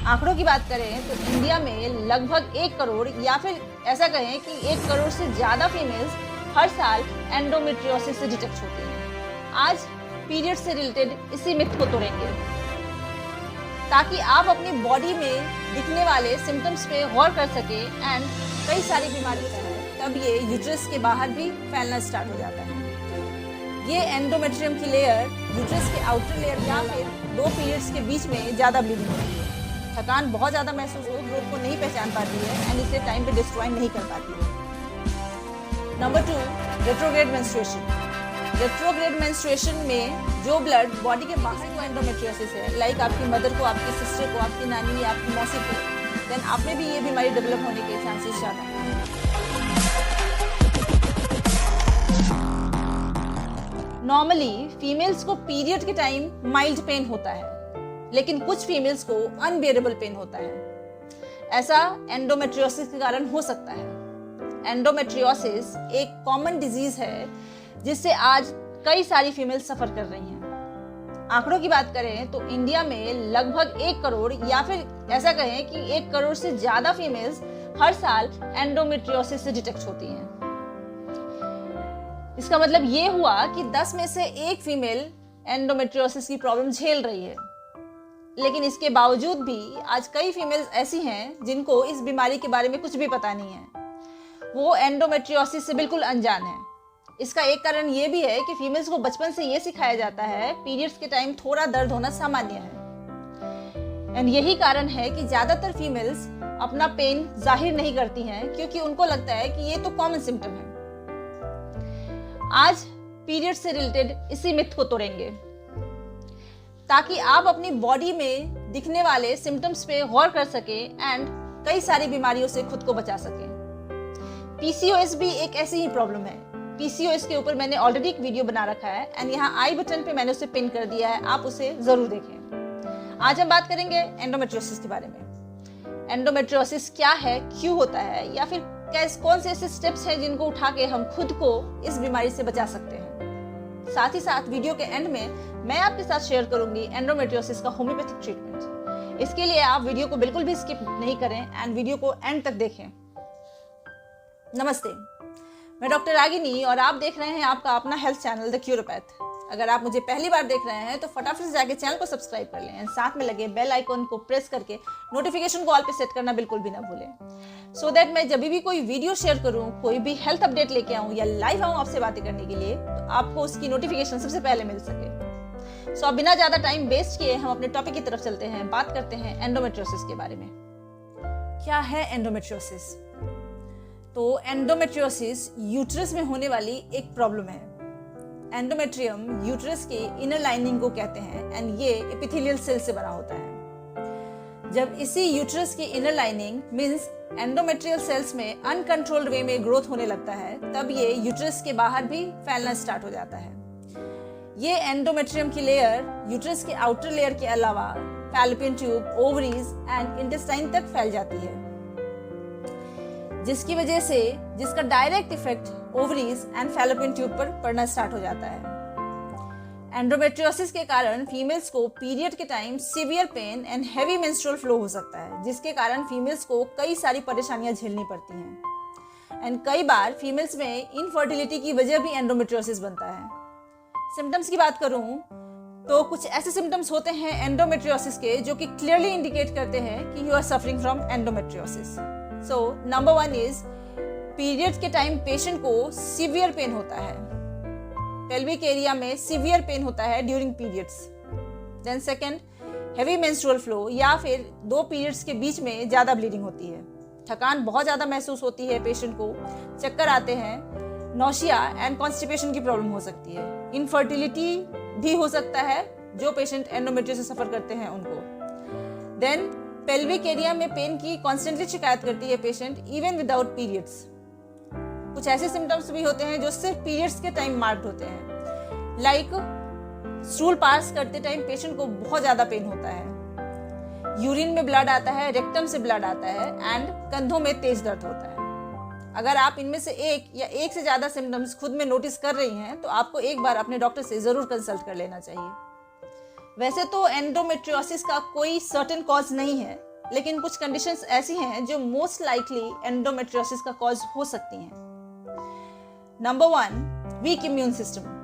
आंकड़ों की बात करें तो इंडिया में लगभग 1 करोड़ या फिर ऐसा कहें कि 1 करोड़ से ज़्यादा फीमेल्स हर साल एंडोमेट्रियोसिस से डिटेक्ट होती हैं। आज पीरियड से रिलेटेड इसी मिथ को तोड़ेंगे ताकि आप अपनी बॉडी में दिखने वाले सिम्टम्स पे गौर कर सकें एंड कई सारी बीमारियों से तब ये यूट्रस के बाहर भी फैलना स्टार्ट हो जाता है। ये एंडोमेट्रियम की लेयर यूट्रस के आउटर लेयर या फिर 2 पीरियड्स के बीच में ज़्यादा ब्लीडिंग होती है। थकान बहुत ज़्यादा महसूस हो, ग्रोथ को नहीं पहचान पाती है एंड इसे टाइम पे डिस्ट्रॉय नहीं कर पाती है। Number 2, retrograde menstruation. Retrograde menstruation में जो ब्लड बॉडी के बाहर को एंडोमेट्रियोसिस है, लाइक आपकी मदर को, आपकी सिस्टर को, आपकी नानी या आपकी मौसी को, देन आप में भी ये बीमारी डेवलप होने के चांसेस ज़्यादा हैं। नॉर्मली फीमेल्स को पीरियड के टाइम माइल्ड पेन होता है, लेकिन कुछ फीमेल्स को अनबियरेबल पेन होता है। ऐसा एंडोमेट्रियोसिस के कारण हो सकता है। एंडोमेट्रियोसिस एक कॉमन डिजीज है जिससे आज कई सारी फीमेल्स सफर कर रही हैं। आंकड़ों की बात करें तो इंडिया में लगभग 1 करोड़ या फिर ऐसा कहें कि 1 करोड़ से ज्यादा फीमेल्स हर साल एंडोमेट्रियोसिस से डिटेक्ट होती हैं। इसका मतलब ये हुआ कि 10 में से 1 फीमेल एंडोमेट्रियोसिस की प्रॉब्लम झेल रही है। लेकिन इसके बावजूद भी आज कई फीमेल्स ऐसी हैं जिनको इस बीमारी के बारे में कुछ भी पता नहीं है। वो एंडोमेट्रियोसिस से बिल्कुल अनजान है। इसका एक कारण ये भी है कि फीमेल्स को बचपन से ये सिखाया जाता है पीरियड्स के टाइम थोड़ा दर्द होना सामान्य है। एंड यही कारण है कि ज्यादातर फीमेल्स अपना पेन जाहिर नहीं करती हैं क्योंकि उनको लगता है कि ये तो कॉमन सिम्टम है। आज पीरियड से रिलेटेड इसी मिथ को तोड़ेंगे ताकि आप अपनी बॉडी में दिखने वाले सिम्टम्स पे गौर कर सकें एंड कई सारी बीमारियों से खुद को बचा सकें। पीसीओएस भी एक ऐसी ही प्रॉब्लम है। पीसीओएस के ऊपर मैंने ऑलरेडी एक वीडियो बना रखा है एंड यहाँ आई बटन पे मैंने उसे पिन कर दिया है, आप उसे जरूर देखें। आज हम बात करेंगे एंडोमेट्रियोसिस के बारे में। एंडोमेट्रियोसिस क्या है, क्यों होता है, या फिर कौन से ऐसे स्टेप्स हैं जिनको उठा के हम खुद को इस बीमारी से बचा सकते हैं। साथ ही साथ वीडियो के एंड में मैं आपके साथ शेयर करूंगी एंडोमेट्रियोसिस का होम्योपैथिक ट्रीटमेंट। इसके लिए आप वीडियो को बिल्कुल भी स्किप नहीं करें एंड वीडियो को एंड तक देखें। नमस्ते, मैं डॉक्टर रागिनी और आप देख रहे हैं आपका अपना हेल्थ चैनल द क्यूरोपैथ। अगर आप मुझे पहली बार देख रहे हैं तो फटाफट से जाके चैनल को सब्सक्राइब कर लें एंड साथ में लगे बेल आइकन को प्रेस करके नोटिफिकेशन को ऑल पे सेट करना बिल्कुल भी ना भूलें, सो दैट मैं जब भी कोई वीडियो शेयर करूं, कोई भी हेल्थ अपडेट लेके आऊं या लाइव आऊं आपसे बातें करने के लिए, तो आपको उसकी नोटिफिकेशन सबसे पहले मिल सके। सो अब बिना ज्यादा टाइम वेस्ट किए हम अपने टॉपिक की तरफ चलते हैं, बात करते हैं एंडोमेट्रियोसिस के बारे में। क्या है एंडोमेट्रियोसिस? तो एंडोमेट्रियोसिस यूट्रस में होने वाली एक प्रॉब्लम है। एंडोमेट्रियम यूट्रस के इनर लाइनिंग को कहते हैं एंड ये एपिथेलियल सेल से बना होता है। जब इसी यूट्रस की inner lining means endometrial cells में अनकंट्रोल्ड वे में ग्रोथ होने लगता है, तब ये यूट्रस के बाहर भी फैलना स्टार्ट हो जाता है। ये एंडोमेट्रियम की लेयर यूट्रस के आउटर लेयर के अलावा fallopian tube, ovaries and intestine तक फैल जाती है, जिसकी वजह से जिसका direct effect ovaries and fallopian tube पर पड़ना स्टार्ट हो जाता है। एंडोमेट्रियोसिस के कारण फीमेल्स को पीरियड के time severe pain and heavy menstrual flow हो सकता है, जिसके कारण फीमेल्स को कई सारी परेशानियां झेलनी पड़ती हैं एंड कई बार फीमेल्स में इनफर्टिलिटी की वजह भी एंडोमेट्रियोसिस बनता है। सिम्टम्स की बात करूं तो कुछ ऐसे सिम्टम्स होते हैं एंडोमेट्रियोसिस के जो कि क्लियरली इंडिकेट करते हैं कि you are suffering from endometriosis. So number 1 is period के टाइम पेशेंट को सीवियर पेन होता है। पेल्विक एरिया में सीवियर पेन होता है during periods. Then second, heavy menstrual flow या फिर 2 पीरियड्स के बीच में ज्यादा ब्लीडिंग होती है। थकान बहुत ज्यादा महसूस होती है पेशेंट को, चक्कर आते हैं, नौशिया एंड कॉन्स्टिपेशन की प्रॉब्लम हो सकती है। इनफर्टिलिटी भी हो सकता है जो पेशेंट एंडोमेट्रियोसिस से सफर करते हैं उनको। देन पेल्विक एरिया में पेन की कॉन्स्टेंटली शिकायत करती है पेशेंट इवन विदाउट पीरियड्स। कुछ ऐसे सिम्टम्स भी होते हैं जो सिर्फ पीरियड्स के टाइम मार्क्ड होते हैं, लाइक स्टूल पास करते टाइम पेशेंट को बहुत ज्यादा पेन होता है, यूरिन में ब्लड आता है, रेक्टम से ब्लड आता है एंड कंधों में तेज दर्द होता है। अगर आप इनमें से एक या एक से ज्यादा सिम्टम्स खुद में नोटिस कर रही हैं तो आपको एक बार अपने डॉक्टर से जरूर कंसल्ट कर लेना चाहिए। वैसे तो एंडोमेट्रियोसिस का कोई सर्टेन कॉज नहीं है, लेकिन कुछ कंडीशंस ऐसी हैं जो मोस्ट लाइकली एंडोमेट्रियोसिस का कॉज हो सकती हैं। Number 1, week immune system.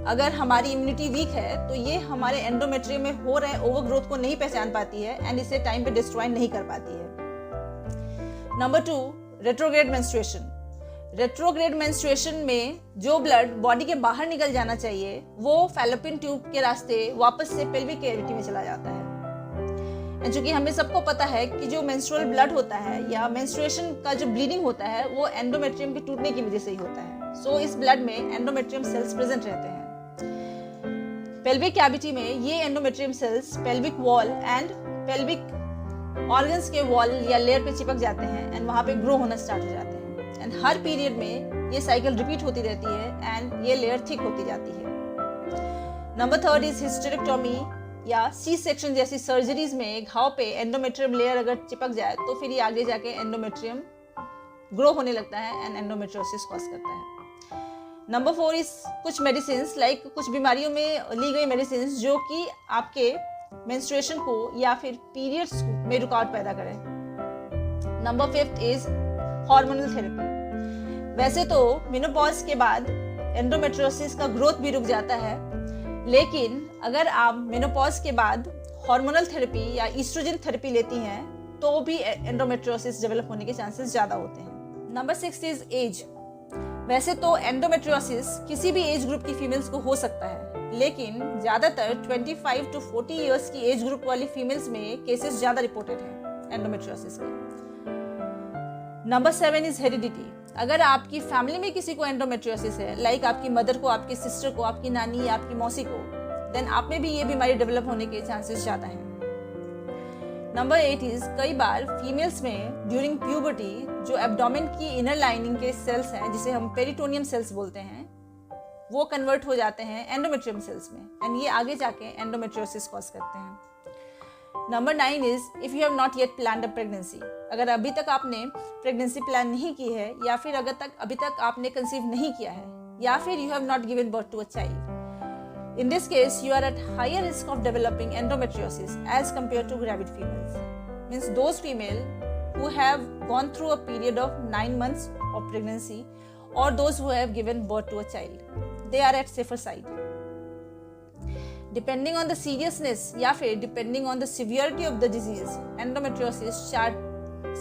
अगर हमारी इम्यूनिटी वीक है तो ये हमारे एंडोमेट्रियम में हो रहे ओवरग्रोथ को नहीं पहचान पाती है एंड इसे टाइम पे डिस्ट्रॉय नहीं कर पाती है। Number 2, retrograde menstruation. Retrograde menstruation में जो ब्लड बॉडी के बाहर निकल जाना चाहिए वो फैलोपियन ट्यूब के रास्ते वापस से पेल्विक कैविटी में चला जाता है। चूंकि हमें सबको पता है कि जो मेंस्ट्रुअल ब्लड होता है या मेंस्ट्रुएशन का जो ब्लीडिंग होता है वो एंडोमेट्रियम के टूटने की वजह से ही होता है। सो इस ब्लड में एंडोमेट्रियम सेल्स प्रेजेंट रहते हैं। पेल्विक कैविटी में ये endometrium cells pelvic wall and pelvic organs के वॉल या लेयर पे चिपक जाते हैं एंड वहां पे ग्रो होना स्टार्ट हो जाते हैं एंड हर पीरियड में ये साइकिल रिपीट होती रहती है एंड ये लेयर थिक होती जाती है। नंबर 3 इज हिस्टेरेक्टोमी या सी सेक्शन जैसी सर्जरीज में घाव पे एंडोमेट्रियम लेयर अगर चिपक जाए तो फिर ये आगे जाके एंडोमेट्रियम ग्रो होने लगता है एंड एंडोमेट्रियोसिस कॉज करता है। नंबर 4 इज कुछ मेडिसिन लाइक कुछ बीमारियों में ली गई मेडिसिन जो कि आपके मेंस्ट्रुएशन को या फिर पीरियड्स में रुकावट पैदा करें। Number 5 is hormonal therapy. वैसे तो मेनोपॉज के बाद एंडोमेट्रियोसिस का ग्रोथ भी रुक जाता है, लेकिन अगर आप मेनोपॉज के बाद हार्मोनल थेरेपी या ईस्ट्रोजन थेरेपी लेती हैं तो भी एंडोमेट्रियोसिस डेवलप होने के चांसेस ज़्यादा होते हैं। Number 6 is age. वैसे तो एंडोमेट्रियोसिस किसी भी एज ग्रुप की फीमेल्स को हो सकता है, लेकिन ज़्यादातर 25 to 40 इयर्स की एज ग्रुप वाली फीमेल्स में केसेस ज़्यादा रिपोर्टेड हैं एंडोमेट्रियोसिस के। Number 7 is heredity. अगर आपकी फैमिली में किसी को एंडोमेट्रियोसिस है, लाइक आपकी मदर को, आपकी सिस्टर को, आपकी नानी या आपकी मौसी को, देन आप में भी ये बीमारी डेवलप होने के चांसेस ज़्यादा हैं। नंबर 8 इज कई बार फीमेल्स में ड्यूरिंग प्यूबर्टी जो एब्डोमेन की इनर लाइनिंग के सेल्स हैं जिसे हम पेरिटोनियम सेल्स बोलते हैं वो कन्वर्ट हो जाते हैं एंडोमेट्रियम सेल्स में एंड ये आगे जाके एंडोमेट्रियोसिस कॉज करते हैं। Number 9 is if you have not yet planned a pregnancy. अगर अभी तक आपने प्रेगनेंसी प्लान नहीं की है या फिर अभी तक आपने कंसीव नहीं किया है या फिर you have not given birth to a child, in this case you are at higher risk of developing endometriosis as compared to gravid females. Means those female who have gone through a period of 9 months of pregnancy or those who have given birth to a child, they are at safer side. Depending on the seriousness या फिर depending on the severity of the disease, endometriosis 4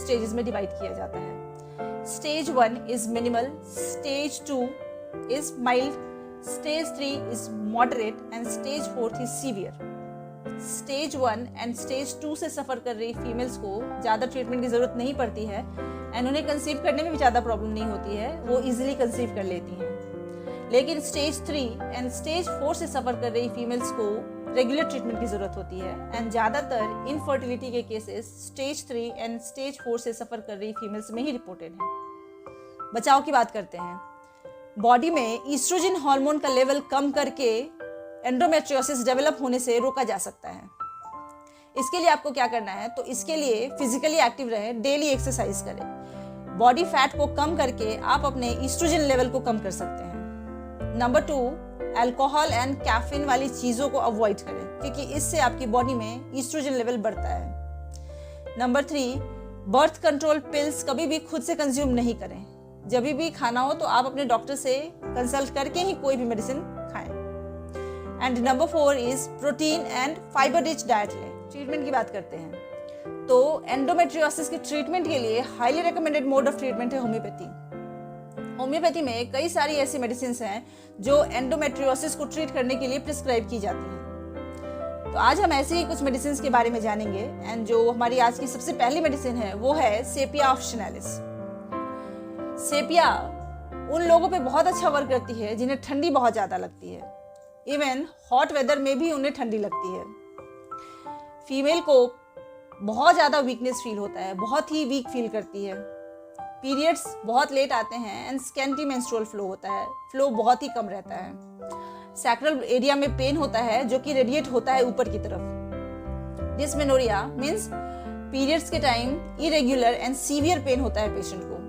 stages में divide किया जाता है। Stage 1 is minimal, Stage 2 is mild, Stage 3 is moderate and Stage 4 is severe. Stage 1 and Stage 2 से सफ़र कर रही females को ज़्यादा ट्रीटमेंट की ज़रूरत नहीं पड़ती है एंड उन्हें कंसीव करने में भी ज़्यादा प्रॉब्लम नहीं होती है, वो इजीली कंसीव कर लेती हैं। लेकिन Stage 3 एंड Stage 4 से सफ़र कर रही फीमेल्स को रेगुलर ट्रीटमेंट की ज़रूरत होती है एंड ज़्यादातर इनफर्टिलिटी के केसेस Stage 3 एंड Stage 4 से सफ़र कर रही फीमेल्स में ही रिपोर्टेड हैं। बचाव की बात करते हैं। बॉडी में ईस्ट्रोजन हार्मोन का लेवल कम करके एंडोमेट्रियोसिस डेवलप होने से रोका जा सकता है। इसके लिए आपको क्या करना है, तो इसके लिए फिजिकली एक्टिव रहें, डेली एक्सरसाइज करें। बॉडी फैट को कम करके आप अपने ईस्ट्रोजन लेवल को कम कर सकते हैं। नंबर 2, अल्कोहल एंड कैफीन वाली चीज़ों को अवॉइड करें क्योंकि इससे आपकी बॉडी में ईस्ट्रोजन लेवल बढ़ता है। नंबर 3, बर्थ कंट्रोल पिल्स कभी भी खुद से कंज्यूम नहीं करें। जब भी खाना हो तो आप अपने डॉक्टर से कंसल्ट करके ही कोई भी मेडिसिन खाएं। And number 4 is protein and fibre rich diet लें। ट्रीटमेंट की बात करते हैं तो एंडोमेट्रियोसिस के ट्रीटमेंट के लिए highly recommended mode of treatment है होम्योपैथी। होम्योपैथी में कई सारी ऐसी मेडिसिन हैं जो एंडोमेट्रियोसिस को ट्रीट करने के लिए प्रिस्क्राइब की जाती हैं। तो आज हम ऐसे ही कुछ मेडिसिन के बारे में जानेंगे एंड जो हमारी आज की सबसे पहली मेडिसिन है वो है सेपिया ऑप्शनैलिस। सेपिया उन लोगों पे बहुत अच्छा वर्क करती है जिन्हें ठंडी बहुत ज़्यादा लगती है। इवन हॉट वेदर में भी उन्हें ठंडी लगती है। फीमेल को बहुत ज़्यादा वीकनेस फील होता है, बहुत ही वीक फील करती है। पीरियड्स बहुत लेट आते हैं एंड स्कैंटी मेंस्ट्रुअल फ्लो होता है, फ्लो बहुत ही कम रहता है। सैक्रल एरिया में पेन होता है जो कि रेडिएट होता है ऊपर की तरफ। डिस्मेनोरिया मीन्स पीरियड्स के time irregular and severe pain होता है पेशेंट को।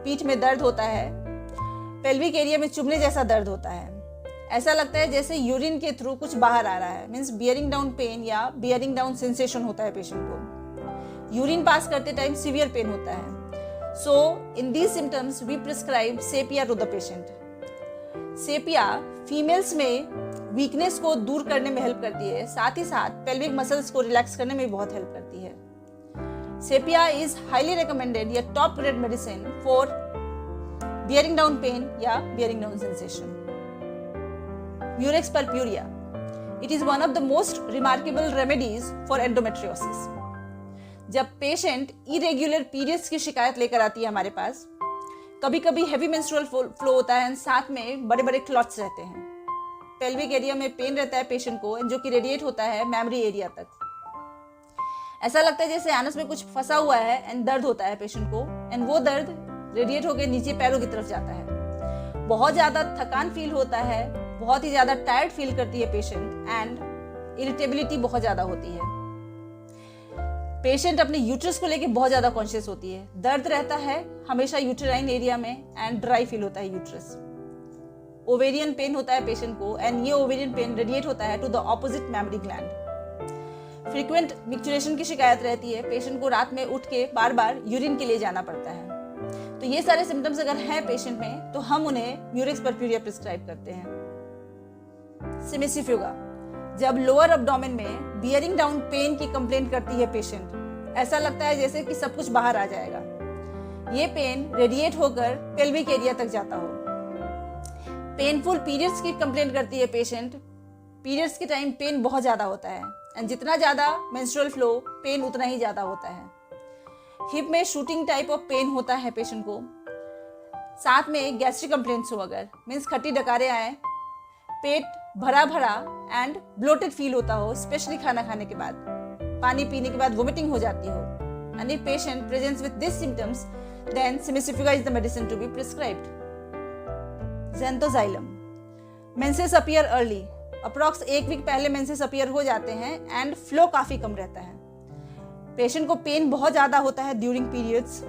पीठ में दर्द होता है, पेल्विक एरिया में चुभने जैसा दर्द होता है। ऐसा लगता है जैसे यूरिन के थ्रू कुछ बाहर आ रहा है, मीन्स बियरिंग डाउन पेन या बियरिंग डाउन सेंसेशन होता है पेशेंट को। यूरिन पास करते टाइम सीवियर पेन होता है। So in these symptoms we prescribe sepia to the patient. Sepia females में वीकनेस को दूर करने में हेल्प करती है, साथ ही साथ पेल्विक मसल्स को रिलैक्स करने में भी बहुत हेल्प करती है। सेपिया इज हाईली रिकमेंडेड या top grade medicine for bearing down pain या bearing down sensation. Murex purpurea, it is one of the most remarkable remedies for endometriosis। जब पेशेंट इरेग्युलर पीरियड्स की शिकायत लेकर आती है हमारे पास, कभी कभी हैवी मेंस्ट्रुअल फ्लो होता है, साथ में बड़े बड़े क्लॉट्स रहते हैं, पेल्विक एरिया में पेन रहता है पेशेंट को, जो कि रेडिएट होता है मेमरी एरिया तक। ऐसा लगता है जैसे एनस में कुछ फंसा हुआ है एंड दर्द होता है पेशेंट को, एंड वो दर्द रेडिएट होकर नीचे पैरों की तरफ जाता है। बहुत ज्यादा थकान फील होता है, बहुत ही ज्यादा टायर्ड फील करती है पेशेंट, एंड इरिटेबिलिटी बहुत ज्यादा होती है। पेशेंट अपने यूट्रस को लेके बहुत ज्यादा कॉन्शियस होती है, दर्द रहता है हमेशा यूटेराइन एरिया में, एंड ड्राई फील होता है यूट्रस। ओवेरियन पेन होता है पेशेंट को, एंड ये ओवेरियन पेन रेडिएट होता है to the opposite mammary gland. Frequent micturition की शिकायत रहती है, पेशेंट को रात में उठ के बार बार यूरिन के लिए जाना पड़ता है। तो ये सारे सिम्टम्स अगर हैं पेशेंट में, तो हम उन्हें म्यूरेक्स परप्यूरिया प्रिस्क्राइब करते हैं। सिमिसिफ्यूगा, जब लोअर एब्डोमेन में बियरिंग डाउन पेन की कंप्लेंट करती है पेशेंट, ऐसा लगता है जैसे कि सब कुछ बाहर आ जाएगा। ये पेन रेडिएट होकर पेल्विक एरिया तक जाता हो। पेनफुल पीरियड्स की कंप्लेंट करती है पेशेंट, पीरियड्स के टाइम पेन बहुत ज्यादा होता है, एंड जितना ज्यादा मेंस्ट्रुअल फ्लो पेन उतना ही ज्यादा होता है। हिप में शूटिंग टाइप ऑफ पेन होता है पेशेंट को, साथ में गैस्ट्रिक कंप्लेंट्स हो, अगर मीन्स खट्टी डकारे आए, पेट भरा भरा एंड ब्लोटेड फील होता हो, स्पेशली खाना खाने के बाद, पानी पीने के बाद वोमिटिंग हो जाती हो, and if patient presents with this symptoms, then cimicifuga is the medicine to be prescribed. Xanthoxylum, menses appear early, approx 1 week पहले मेंसेस अपीयर हो जाते हैं, एंड फ्लो काफी कम रहता है। पेशेंट को पेन बहुत ज्यादा होता है ड्यूरिंग पीरियड्स,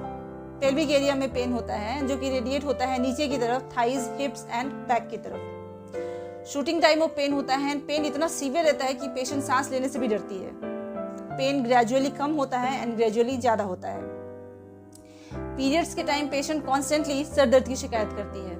पेल्विक एरिया में पेन होता है जो कि रेडिएट होता है नीचे की तरफ, थाइज, हिप्स एंड बैक की तरफ। शूटिंग टाइम ऑफ पेन होता है, पेन इतना सीवियर रहता है कि पेशेंट सांस लेने से भी डरती है। पेन ग्रेजुअली कम होता है एंड ग्रेजुअली ज्यादा होता है। पीरियड्स के टाइम पेशेंट कॉन्स्टेंटली सर दर्द की शिकायत करती है,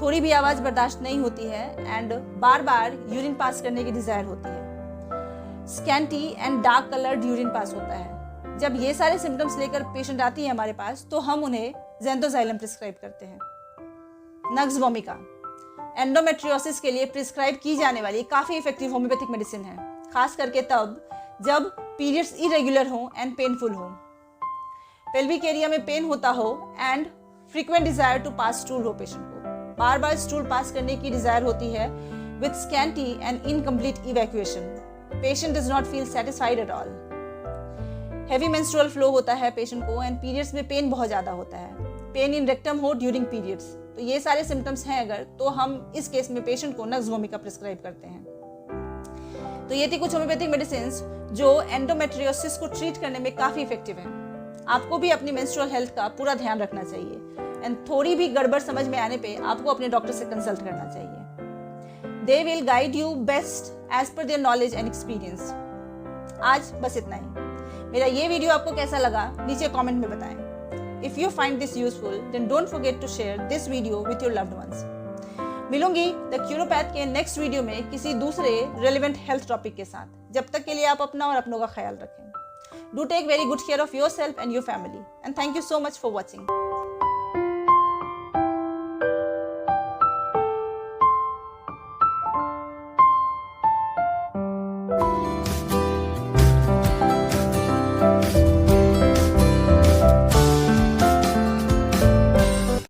थोड़ी भी आवाज बर्दाश्त नहीं होती है, and bar bar urine pass करने की डिजायर होती है। Scanty and dark coloured urine pass होता है। जब ये सारे सिम्टम्स लेकर पेशेंट आती है हमारे पास, तो हम उन्हें ज़ेंथोज़ाइलम प्रिस्क्राइब करते हैं। नग्स वोमिका, एंडोमेट्रियोसिस के लिए प्रिस्क्राइब की जाने वाली काफी इफेक्टिव होम्योपैथिक मेडिसिन है, खास करके तब जब पीरियड्स इरेगुलर हो एंड पेनफुल हो, पेल्विक एरिया में पेन होता हो, and frequent desire to pass stool हो, पेशेंट को बार बार स्टूल पास करने की डिजायर होती है, with scanty and incomplete evacuation, patient does not feel satisfied at all. Heavy menstrual flow होता है पेशेंट को, एंड पीरियड्स में पेन बहुत ज्यादा होता है, पेन इन रेक्टम हो ड्यूरिंग पीरियड्स। तो ये सारे सिम्टम्स हैं अगर, तो हम इस केस में पेशेंट को नग्स वोमिका प्रिस्क्राइब करते हैं। तो ये थी कुछ होम्योपैथिक मेडिसिन्स जो एंडोमेट्रियोसिस को ट्रीट करने में काफी इफेक्टिव हैं। आपको भी अपनी मेंस्ट्रुअल हेल्थ का पूरा ध्यान रखना चाहिए, एंड थोड़ी भी गड़बड़ समझ में आने पे आपको अपने डॉक्टर से कंसल्ट करना चाहिए। They will guide you best as per their knowledge and experience. आज बस इतना ही। मेरा ये वीडियो आपको कैसा लगा नीचे कमेंट में बताएं। If you find this useful, then don't forget to share this video with your loved ones. मिलूंगी द क्यूरोपैथ के नेक्स्ट वीडियो में किसी दूसरे रेलेवेंट हेल्थ टॉपिक के साथ। जब तक के लिए आप अपना और अपनों का ख्याल रखें। Do take very good care of yourself and your family. And thank you so much for watching.